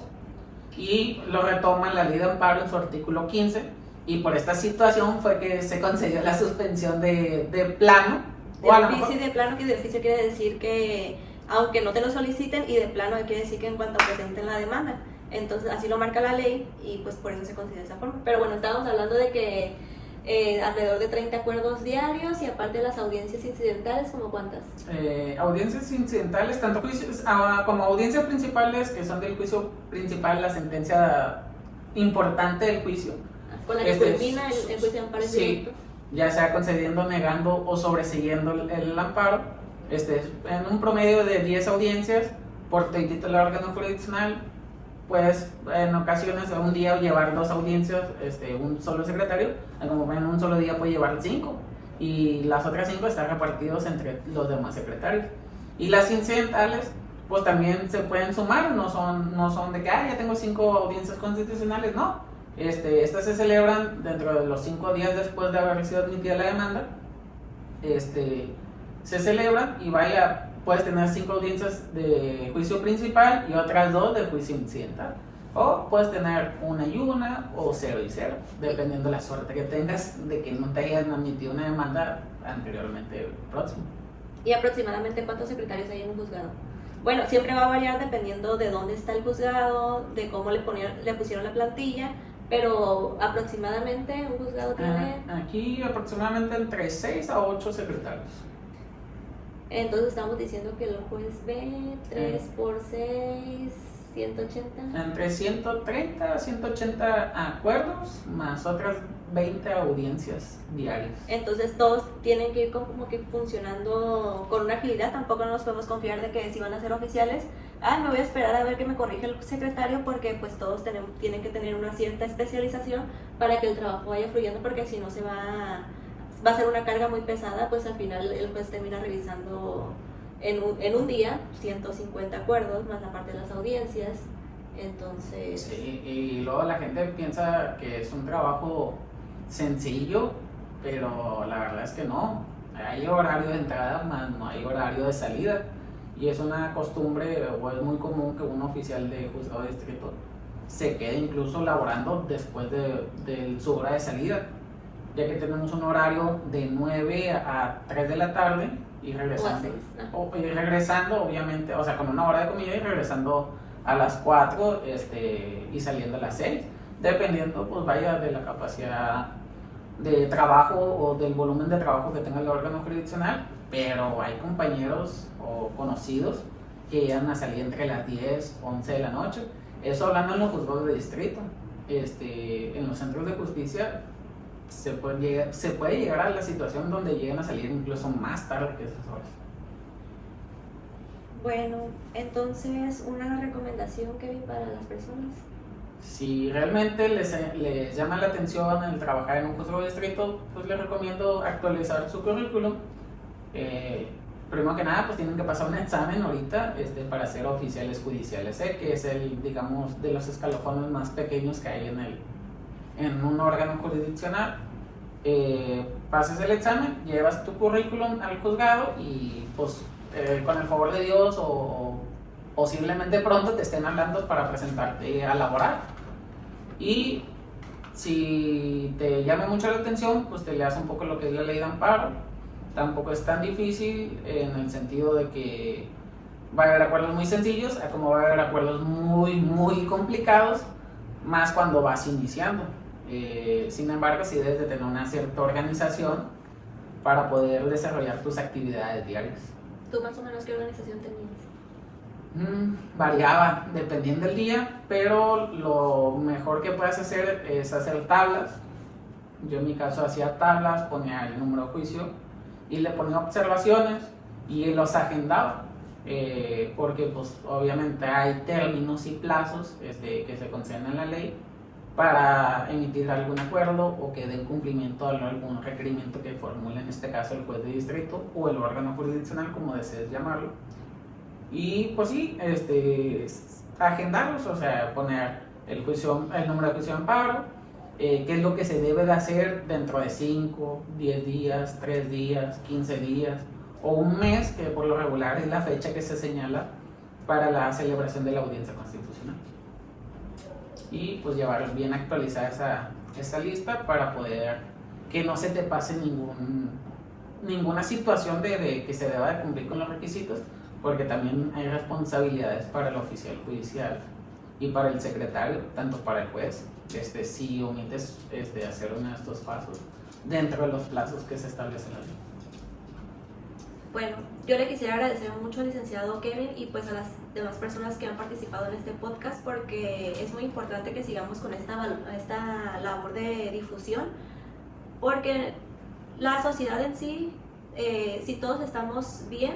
Y lo retoma en la ley de amparo en su artículo 15. Y por esta situación fue que se concedió la suspensión de plano. De oficio y de plano, que de oficio quiere decir que aunque no te lo soliciten, y de plano quiere decir que en cuanto presenten la demanda. Entonces así lo marca la ley y pues por eso se considera esa forma. Pero bueno, estábamos hablando de que alrededor de 30 acuerdos diarios y aparte las audiencias incidentales, ¿como cuántas? Audiencias incidentales, tanto juicios como audiencias principales, que son del juicio principal, la sentencia importante del juicio. Con la que culmina el juicio de amparo sí, ya sea concediendo, negando o sobreseyendo el amparo. En un promedio de 10 audiencias por título del órgano jurisdiccional, pues en ocasiones un día llevar 2 audiencias, un solo secretario, como en un solo día puede llevar 5 y las otras 5 están repartidos entre los demás secretarios. Y las incidentales pues también se pueden sumar, no son de que ya tengo 5 audiencias constitucionales, no. Estas se celebran dentro de los 5 días después de haber sido admitida la demanda. Se celebran y puedes tener 5 audiencias de juicio principal y otras 2 de juicio incidental. O puedes tener una y una o 0 y 0, dependiendo de la suerte que tengas de que no te hayan admitido una demanda anteriormente próximo. ¿Y aproximadamente cuántos secretarios hay en un juzgado? Bueno, siempre va a variar dependiendo de dónde está el juzgado, de cómo le pusieron la plantilla, pero aproximadamente un juzgado tiene... Aquí aproximadamente entre 6 a 8 secretarios. Entonces estamos diciendo que el juez ve 3 por 6, 180. Entre 130 a 180 acuerdos, más otras 20 audiencias diarias. Entonces todos tienen que ir como que funcionando con una agilidad, tampoco nos podemos confiar de que si van a ser oficiales, me voy a esperar a ver que me corrige el secretario, porque pues todos tienen que tener una cierta especialización para que el trabajo vaya fluyendo, porque si no va a ser una carga muy pesada, pues al final el juez termina revisando en un día 150 acuerdos, más la parte de las audiencias, entonces... Sí, y luego la gente piensa que es un trabajo sencillo, pero la verdad es que no. Hay horario de entrada, más no hay horario de salida, y es una costumbre, o es muy común que un oficial de juzgado de distrito se quede incluso laborando después de su hora de salida, ya que tenemos un horario de 9 a 3 de la tarde y regresando obviamente, o sea, con una hora de comida y regresando a las 4 y saliendo a las 6, dependiendo pues vaya de la capacidad de trabajo o del volumen de trabajo que tenga el órgano jurisdiccional, pero hay compañeros o conocidos que llegan a salir entre las 10, 11 de la noche, eso hablando en los juzgados de distrito. En los centros de justicia se puede llegar a la situación donde llegan a salir incluso más tarde que esas horas. Bueno, entonces una recomendación, Kevin, para las personas. Si realmente les llama la atención el trabajar en un juzgado de distrito, pues les recomiendo actualizar su currículum. Primero que nada, pues tienen que pasar un examen ahorita para ser oficiales judiciales, que es digamos, de los escalafones más pequeños que hay en un órgano jurisdiccional. Pases el examen, llevas tu currículum al juzgado y pues con el favor de Dios o posiblemente pronto te estén hablando para presentarte a laborar. Y si te llama mucho la atención, pues te leas un poco lo que es la ley de amparo. Tampoco es tan difícil en el sentido de que va a haber acuerdos muy sencillos a como va a haber acuerdos muy, muy complicados, más cuando vas iniciando. Sin embargo, sí debes de tener una cierta organización para poder desarrollar tus actividades diarias. ¿Tú más o menos qué organización tenías? Variaba, dependiendo del día, pero lo mejor que puedes hacer es hacer tablas. Yo en mi caso hacía tablas, ponía el número de juicio y le ponía observaciones y los agendaba, porque pues obviamente hay términos y plazos que se conceden en la ley para emitir algún acuerdo o que den cumplimiento a algún requerimiento que formule en este caso el juez de distrito o el órgano jurisdiccional, como desees llamarlo. Y pues sí, agendarlos, o sea, poner el número de juicio de amparo, qué es lo que se debe de hacer dentro de 5, 10 días, 3 días, 15 días o un mes, que por lo regular es la fecha que se señala para la celebración de la audiencia constitucional. Y pues llevar bien actualizada esa lista para poder que no se te pase ninguna situación de que se deba de cumplir con los requisitos, porque también hay responsabilidades para el oficial judicial y para el secretario, tanto para el juez, si omites hacer uno de estos pasos, dentro de los plazos que se establecen en la ley. Bueno, yo le quisiera agradecer mucho al licenciado Kevin y pues a las demás personas que han participado en este podcast, porque es muy importante que sigamos con esta labor de difusión, porque la sociedad en sí, si todos estamos bien,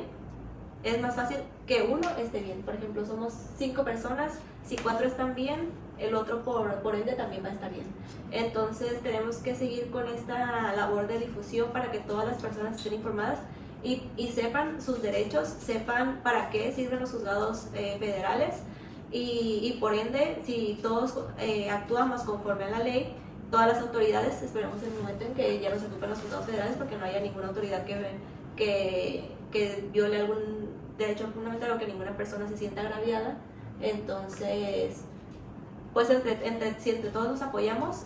es más fácil que uno esté bien. Por ejemplo, somos 5 personas, si 4 están bien, el otro por ende también va a estar bien. Entonces tenemos que seguir con esta labor de difusión para que todas las personas estén informadas y sepan sus derechos, sepan para qué sirven los juzgados federales y por ende, si todos actuamos conforme a la ley, todas las autoridades, esperemos en el momento en que ya no se ocupen los juzgados federales, porque no haya ninguna autoridad que viole algún derecho fundamental o que ninguna persona se sienta agraviada. Entonces, pues si entre todos nos apoyamos,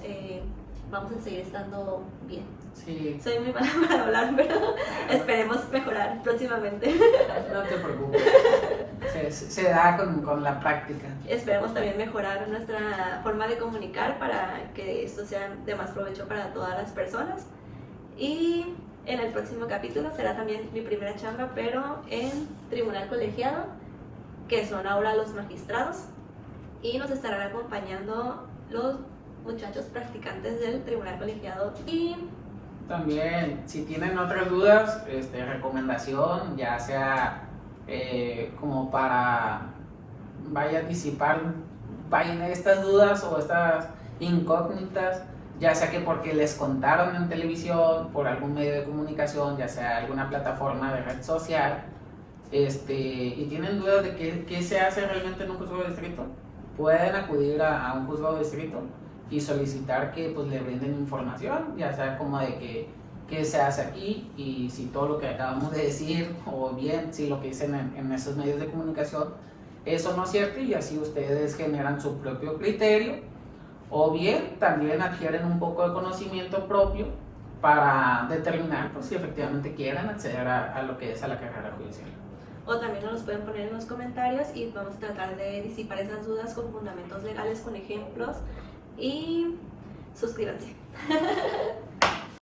vamos a seguir estando bien. Sí. Soy muy mala para hablar, pero esperemos mejorar próximamente. No te preocupes, se da con la práctica. Esperemos también mejorar nuestra forma de comunicar para que esto sea de más provecho para todas las personas. Y en el próximo capítulo será también mi primera chamba, pero en tribunal colegiado, que son ahora los magistrados, y nos estarán acompañando los muchachos practicantes del tribunal colegiado. Y también, si tienen otras dudas, recomendación, ya sea como para disipar estas dudas o estas incógnitas, ya sea que porque les contaron en televisión, por algún medio de comunicación, ya sea alguna plataforma de red social, y tienen dudas de qué se hace realmente en un juzgado de distrito, pueden acudir a un juzgado de distrito y solicitar que pues le brinden información, ya sea como de qué se hace aquí y si todo lo que acabamos de decir, o bien si lo que dicen en esos medios de comunicación, eso no es cierto, y así ustedes generan su propio criterio, o bien también adquieren un poco de conocimiento propio para determinar pues, si efectivamente quieren acceder a lo que es a la carrera judicial. O también nos los pueden poner en los comentarios y vamos a tratar de disipar esas dudas con fundamentos legales, con ejemplos, y suscríbanse.